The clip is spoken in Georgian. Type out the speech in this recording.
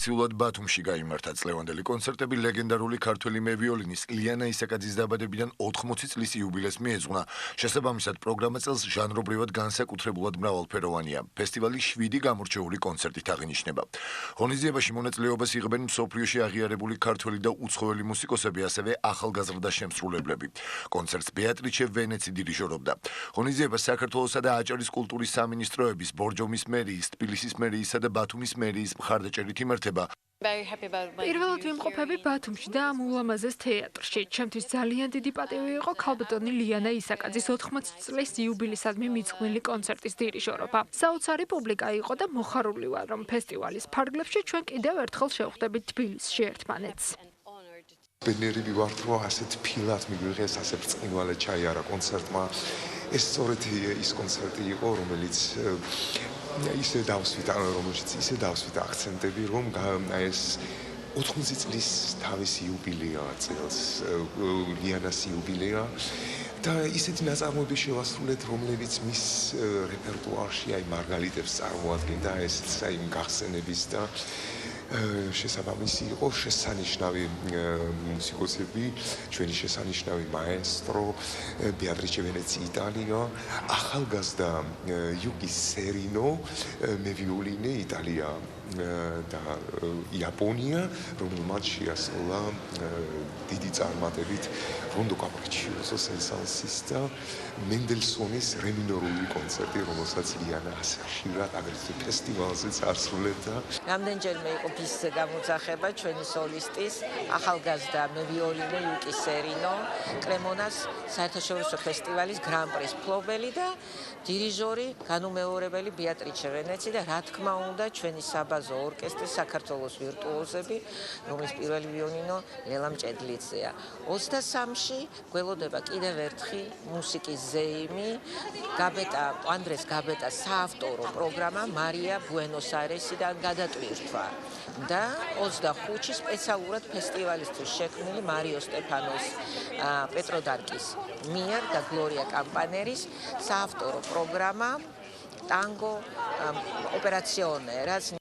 სულად ბათუმში გაიმართა წლევანდელი კონცერტები ლეგენდარული ქართველი მევიოლინის ლიანა ისაკაძის დაბადებიდან 80 წლის იუბილეს მიეძღვნა. შესაბამისად, პროგრამა წელს ჟანრობრივად განსაკუთრებულად მრავალფეროვანია. ფესტივალი 7 გამორჩეული კონცერტით აღინიშნება. ღონისძიებაში მონაწილეობას იღებენ მსოფლიოში აღიარებული ქართველი და უცხოელი მუსიკოსები, ასევე ახალგაზრდა შემსრულებლები. კონცერტს ბეატრიჩე ვენეცი დირიჟორობდა. ღონისძიებას საქართველოსა და აჭარის კულტურის სამინისტროების, ბორჯომის მერიის, თბილისის მერიისა და ბათუმის მერიის მხარდაჭერით იმართება. პირველად ვიმყოფები ბათუმში და ამ ულამაზეს თეატრში. ჩემთვის ძალიან დიდი პატივი იყო ქალბატონი ლიანა ისაკაძის 80 წლის იუბილისადმი მიძღვნილი კონცერტის დირიჟორობა. საოცარი პუბლიკა იყო და მოხარული ვარ, რომ ფესტივალის ფარგლებში ჩვენ კიდევ ერთხელ შევხვდებით თბილისში ერთმანეთს. ბედნიერი ვართ, რომ ასეთ ფილად მიგვიღეს, ასე ბრწყინვალედ ჩაიარა კონცერტმა. ეს სწორედ ის კონცერტი იყო, რომელიც ისე დავსვით, რომელშიც ისე დავსვით აქცენტები, რომ ეს 80 წლის თავის იუბილეა წელს, ლიანას იუბილეა და ისეთი ნაწარმოები შევასრულეთ, რომლებიც მის რეპერტუარში მარგალიტებს წარმოადგენდა, ეს გახსენების და შესაბამისი იყო შესანიშნავი მუსიკოსები, ჩვენი შესანიშნავი მაესტრო, ბეატრიჩე ვენეცი იტალია, ახალგაზრდა იუკი სერინო, მევიოლინე იტალია და იაპონია, რომელმაც შეასრულა დიდი წარმატებით რონდო კაპრიჩიოზო სენსანსის და მენდელსონის რემინორული კონცერტი, რომელსაც ლიანა ასე ხშირად აგრეთვე ფესტივალზეც ასრულებდა. რამდენჯერმე იყო ის გამოძახება ჩვენი სოლისტის, ახალგაზრდა მევიოლინე იუკი სერინო, კრემონას საერთაშორისო ფესტივალის გრან-პრის მფლობელი და დირიჟორი, განუმეორებელი ბეატრიჩე ვენეცი და რა თქმა უნდა ჩვენი საბაზო ორკესტრის საქართველოს ვირტუოზები, რომლის პირველი ვიოლინო ლელა მჭედლიძეა. 23-ში გველოდება კიდევ ერთხელ მუსიკის ზეიმი, ანდრეს გაბეტას საავტორო პროგრამა მარია ბუენოს-აირესიდან გადატვირთვა და 25-ში სპეციალურად ფესტივალისთვის შექმნილი მარიო სტეფანოს, პეტროდარკის მიერ და გლორია კამპანერის საავტორო პროგრამა ტანგო ოპერაციონე, რაც